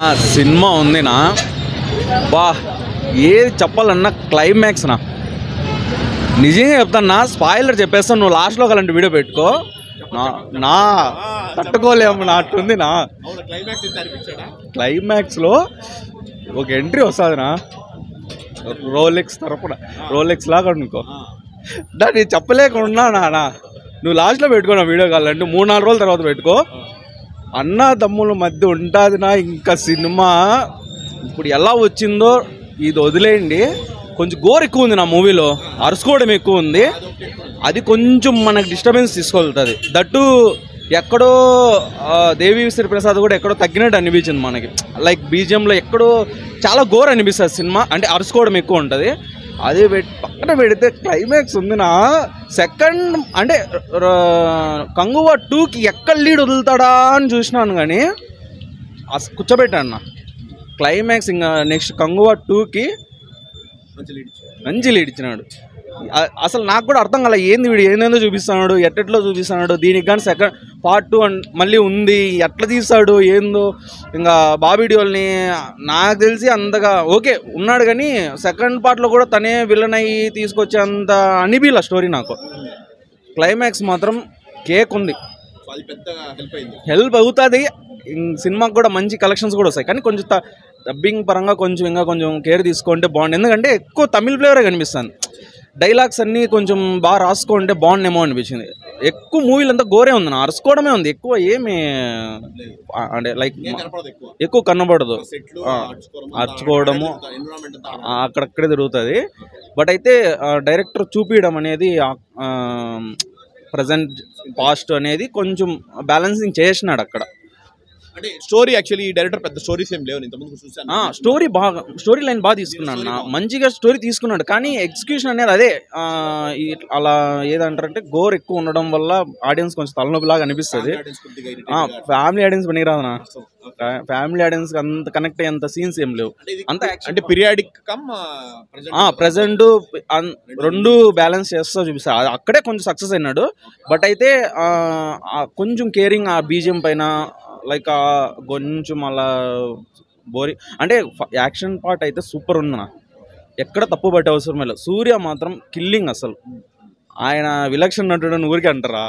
Cinema ఉందినా బా ఏది చెప్పాలన్నా క్లైమాక్స్ నా నిజంగా చెప్తాన్నా స్పాయిలర్ చెప్పేస్తాను నువ్వు లాస్ట్లో అలాంటి వీడియో పెట్టుకో నా తట్టుకోలేము నా అట్టుంది నా క్లైమాక్స్లో ఒక ఎంట్రీ వస్తుందినా రోలెక్స్ తరపున రోలెక్స్ లాగా అనుకో దాన్ని చెప్పలేకుండా నానా నువ్వు లాస్ట్లో పెట్టుకో నా వీడియో కావాలంటే 3-4 రోజుల తర్వాత పెట్టుకో అన్న తమ్ముల మధ్య ఉంటుంది నా ఇంకా సినిమా ఇప్పుడు ఎలా వచ్చిందో ఇది వదిలేయండి కొంచెం గోర్ ఎక్కువ ఉంది నా మూవీలో అరుసుకోవడం ఎక్కువ ఉంది అది కొంచెం మనకు డిస్టర్బెన్స్ తీసుకెళ్తుంది దట్టు ఎక్కడో దేవిశ్రీ ప్రసాద్ కూడా ఎక్కడో తగ్గినట్టు అనిపించింది మనకి లైక్ బీజిఎంలో ఎక్కడో చాలా గోర్ అనిపిస్తుంది సినిమా అంటే అరుసుకోవడం ఎక్కువ ఉంటుంది అది పక్కన పెడితే క్లైమాక్స్ ఉంది నా సెకండ్ అంటే కంగువా 2కి ఎక్కడ లీడ్ వదులుతాడా అని చూసినాను కానీ కూర్చోబెట్టాను నా క్లైమాక్స్ ఇంకా నెక్స్ట్ కంగువా 2కి మంచి లీడ్ ఇచ్చినాడు అసలు నాకు కూడా అర్థం కాలే ఏంది వీడు ఏందేందో చూపిస్తున్నాడు ఎట్టెట్లో చూపిస్తున్నాడు దీనికి కానీ సెకండ్ పార్ట్ 2 మళ్ళీ ఉంది ఎట్లా తీస్తాడు ఏందో ఇంకా బాబీడియోల్ని నాకు తెలిసి అంతగా ఓకే ఉన్నాడు కానీ సెకండ్ పార్ట్లో కూడా తనే విలన్ అయ్యి తీసుకొచ్చేంత అనిపిల స్టోరీ నాకు క్లైమాక్స్ మాత్రం కేక్ ఉంది హెల్ప్ అవుతుంది సినిమాకి కూడా మంచి కలెక్షన్స్ కూడా వస్తాయి కానీ కొంచెం డబ్బింగ్ పరంగా కొంచెం కేర్ తీసుకుంటే బాగుంది ఎందుకంటే ఎక్కువ తమిళ్ ఫ్లేవరే కనిపిస్తుంది డైలాగ్స్ అన్నీ కొంచెం బాగా రాసుకుంటే బాగుండేమో అనిపించింది ఎక్కువ మూవీలు అంతా గోరే ఉంది నా అరుసుకోవడమే ఉంది ఎక్కువ ఏమి అంటే లైక్ ఎక్కువ కనబడదు అరుచుకోవడము అక్కడక్కడే తిరుగుతుంది బట్ అయితే డైరెక్టర్ చూపించడం అనేది ప్రజెంట్ పాస్ట్ అనేది కొంచెం బ్యాలెన్సింగ్ చేసినాడు అక్కడ అంటే స్టోరీ యాక్చువల్లీ డైరెక్టర్ పెద్ద స్టోరీస్ ఏం లేవు ఇంతకుముందు చూసాను స్టోరీ లైన్ బాగా తీసుకున్నాడు మంచిగా స్టోరీ తీసుకున్నాడు కానీ ఎగ్జిక్యూషన్ అనేది అదే అలా ఏదంటారంటే గోర్ ఎక్కువ ఉండడం వల్ల ఆడియన్స్ కొంచెం తలనొప్పిలాగా అనిపిస్తుంది ఫ్యామిలీ ఆడియన్స్ పనికిరాదనా ఫ్యామిలీ ఆడియన్స్ అంత కనెక్ట్ అయ్యేంత సీన్స్ ఏం లేవు అంత అంటే పీరియాడిక్ ప్రజెంట్ రెండు బ్యాలెన్స్ చేస్తా చూపిస్తారు అక్కడే కొంచెం సక్సెస్ అయినాడు బట్ అయితే కొంచెం కేరింగ్ ఆ బీజిఎం పైన లైక్ కొంచెం అలా బోరింగ్ అంటే యాక్షన్ పార్ట్ అయితే సూపర్ ఉంది నా ఎక్కడ తప్పు పట్టే అవసరం లేదు సూర్య మాత్రం కిల్లింగ్ అసలు ఆయన విలక్షణ నటుడు ఊరికే అంటారా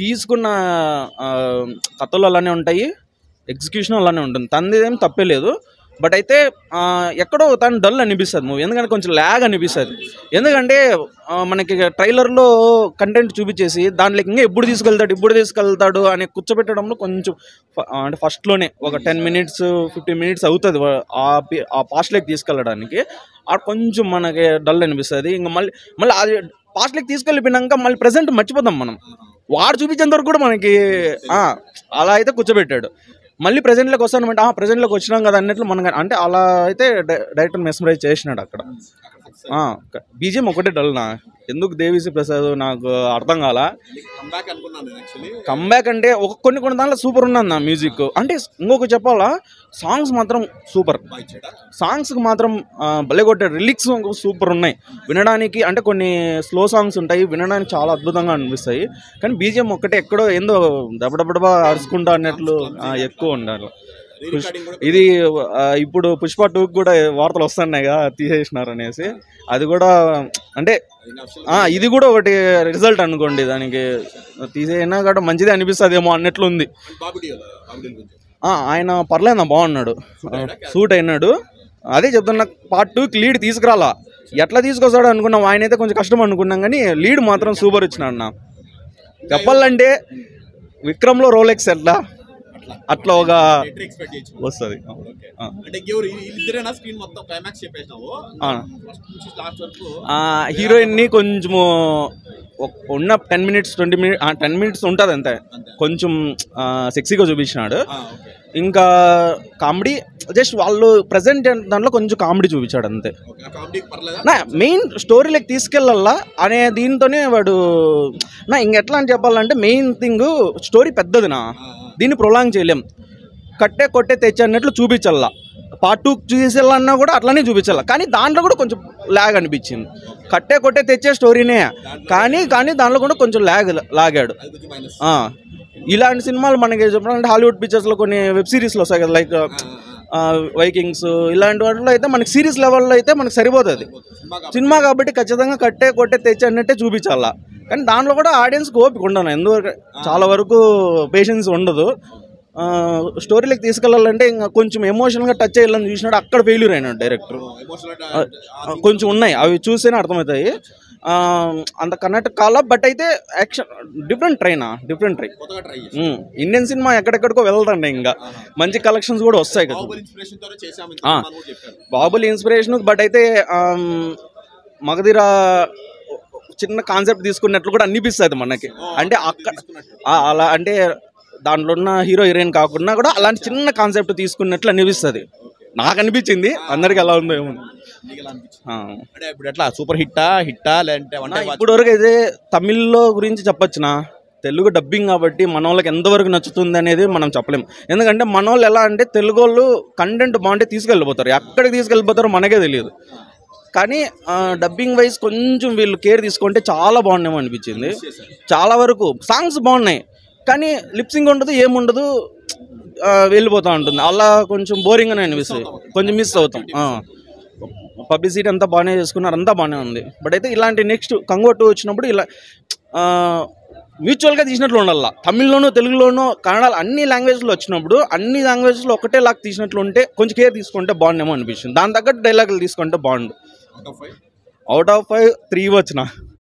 తీసుకున్న కథలు అలానే ఉంటాయి ఎగ్జిక్యూషన్ అలానే ఉంటుంది తనది ఏం తప్పే లేదు బట్ అయితే ఎక్కడో తను డల్ అనిపిస్తుంది మూవీ ఎందుకంటే కొంచెం ల్యాగ్ అనిపిస్తుంది ఎందుకంటే మనకి ట్రైలర్లో కంటెంట్ చూపించేసి దాంట్లోకి ఇంకా ఎప్పుడు తీసుకెళ్తాడు అని కూర్చోబెట్టడంలో కొంచెం అంటే ఫస్ట్లోనే ఒక 10 minutes 15 minutes అవుతుంది ఆ పాస్ట్లోకి తీసుకెళ్ళడానికి కొంచెం మనకి డల్ అనిపిస్తుంది ఇంకా మళ్ళీ అది పాస్ట్లోకి తీసుకెళ్ళిపోయినాక మళ్ళీ ప్రజెంట్ మర్చిపోతాం మనం వాడు చూపించేంత వరకు కూడా మనకి అలా అయితే కూర్చోబెట్టాడు మళ్ళీ ప్రజెంట్లోకి వస్తానంటే ప్రజెంట్లోకి వచ్చినాం కదా అన్నట్లు మనకు అంటే అలా అయితే డైరెక్టర్ మెస్మరైజ్ చేసినాడు అక్కడ బీజిఎం ఒకటే డల్ నా ఎందుకు దేవిశ్రీ ప్రసాద్ నాకు అర్థం కాల కంబ్యాక్ అంటే కొన్ని దాంట్లో సూపర్ ఉన్నది నా మ్యూజిక్ అంటే ఇంకొక చెప్పాలా సాంగ్స్ మాత్రం సూపర్ సాంగ్స్కి మాత్రం భలే కొట్టాడు లిరిక్స్ సూపర్ ఉన్నాయి వినడానికి అంటే కొన్ని స్లో సాంగ్స్ ఉంటాయి వినడానికి చాలా అద్భుతంగా అనిపిస్తాయి కానీ బీజిఎం ఒక్కటే ఎక్కడో ఏందో దబడబడబా అరుచుకుంటా అన్నట్లు ఎక్కువ ఉండాలి ఇది ఇప్పుడు పుష్ప 2కి కూడా వార్తలు వస్తున్నాయిగా తీసేసినారు అనేసి అది కూడా అంటే ఇది కూడా ఒకటి రిజల్ట్ అనుకోండి దానికి తీసేసినా కూడా మంచిదే అనిపిస్తుంది ఏమో అన్నట్లు ఉంది ఆయన పర్లేదు బాగున్నాడు సూట్ అయినాడు అదే చెప్తున్నా పార్ట్ 2కి లీడ్ తీసుకురాలా ఎట్లా తీసుకొస్తాడు అనుకున్నాం ఆయన అయితే కొంచెం కష్టం అనుకున్నాం కానీ లీడ్ మాత్రం సూపర్ ఇచ్చినాడు నా చెప్పాలంటే విక్రమ్లో రోలెక్స్ ఎట్లా అట్లా ఒక వస్తుంది హీరోయిన్ని కొంచెము ఉన్న 10 minutes 20 minutes 10 minutes ఉంటుంది అంతే కొంచెం సెక్సీగా చూపించినాడు ఇంకా కామెడీ జస్ట్ వాళ్ళు ప్రజెంట్ దాంట్లో కొంచెం కామెడీ చూపించాడు అంతే మెయిన్ స్టోరీలోకి తీసుకెళ్ళాలా అనే దీంతోనే వాడు ఇంకెట్లా అని చెప్పాలంటే మెయిన్ థింగ్ స్టోరీ పెద్దది నా దీన్ని ప్రొలాంగ్ చేయలేం కొట్టే తెచ్చే అన్నట్లు చూపించాల పార్ట్ 2 చూసేయాలన్నా కూడా అట్లానే చూపించాలి కానీ దాంట్లో కూడా కొంచెం ల్యాగ్ అనిపించింది కొట్టే తెచ్చే స్టోరీనే కానీ దాంట్లో కూడా కొంచెం లాగాడు ఇలాంటి సినిమాలు మనకి చెప్పాలంటే హాలీవుడ్ పిక్చర్స్లో కొన్ని వెబ్ సిరీస్లో వస్తాయి కదా లైక్ వైకింగ్స్ ఇలాంటి వాటిలో అయితే మనకి సిరీస్ లెవెల్లో అయితే మనకి సరిపోతుంది. సినిమా కాబట్టి ఖచ్చితంగా కట్టే కొట్టే తెచ్చి అన్నట్టే చూపించాలా. కానీ దాంట్లో కూడా ఆడియన్స్కి ఓపిక ఉండను, ఎందువరకు చాలా వరకు పేషెన్స్ ఉండదు. స్టోరీలోకి తీసుకెళ్ళాలంటే ఇంకా కొంచెం ఎమోషనల్గా టచ్ చేయాలని చూసినాడు, అక్కడ ఫెయిల్యూర్ అయినాడు డైరెక్టర్. కొంచెం ఉన్నాయి, అవి చూస్తేనే అర్థమవుతాయి. అంత కనెక్ట్ కాలా. బట్ అయితే action different try. Indian cinema ఎక్కడెక్కడికో వెళ్తాండి, ఇంకా మంచి కలెక్షన్స్ కూడా వస్తాయి కదా. బాహుబలి ఇన్స్పిరేషన్. బట్ అయితే మగధీర చిన్న కాన్సెప్ట్ తీసుకున్నట్లు కూడా అనిపిస్తుంది మనకి. అంటే అక్కడ అలా అంటే దాంట్లో ఉన్న హీరో హీరోయిన్ కాకుండా కూడా అలాంటి చిన్న కాన్సెప్ట్ తీసుకున్నట్లు అనిపిస్తుంది. నాకు అనిపించింది, అందరికి ఎలా ఉందో ఏమో. ఇప్పుడు ఎట్లా సూపర్ హిట్టా లేదంటే ఇప్పుడు వరకు అయితే తమిళ్లో గురించి చెప్పొచ్చునా, తెలుగు డబ్బింగ్ కాబట్టి మన వాళ్ళకి ఎంతవరకు నచ్చుతుంది అనేది మనం చెప్పలేము. ఎందుకంటే మన వాళ్ళు ఎలా అంటే తెలుగు వాళ్ళు కంటెంట్ బాగుంటే తీసుకెళ్ళిపోతారు, ఎక్కడికి తీసుకెళ్ళిపోతారో మనకే తెలియదు. కానీ డబ్బింగ్ వైజ్ కొంచెం వీళ్ళు కేర్ తీసుకుంటే చాలా బాగున్నామో అనిపించింది. చాలా వరకు సాంగ్స్ బాగున్నాయి, కానీ లిప్సింగ్ ఉండదు, ఏముండదు, వెళ్ళిపోతూ ఉంటుంది. అలా కొంచెం బోరింగ్ అని అనిపిస్తుంది, కొంచెం మిస్ అవుతాం. పబ్లిసిటీ అంతా బాగానే చేసుకున్నారు, అంతా బాగానే ఉంది. బట్ అయితే ఇలాంటి నెక్స్ట్ కంగో 2 వచ్చినప్పుడు ఇలా మ్యూచువల్గా తీసినట్లు ఉండాల. తమిళ్లోనూ, తెలుగులోనూ, కన్నడ అన్ని లాంగ్వేజ్లో వచ్చినప్పుడు అన్ని లాంగ్వేజ్లో ఒకటే లాగా తీసినట్లు ఉంటే కొంచెం కేర్ తీసుకుంటే బాగుండేమో అనిపిస్తుంది. దాని తగ్గట్టు డైలాగులు తీసుకుంటే బాగుండు. అవుట్ ఆఫ్ 5 3 వచ్చిన.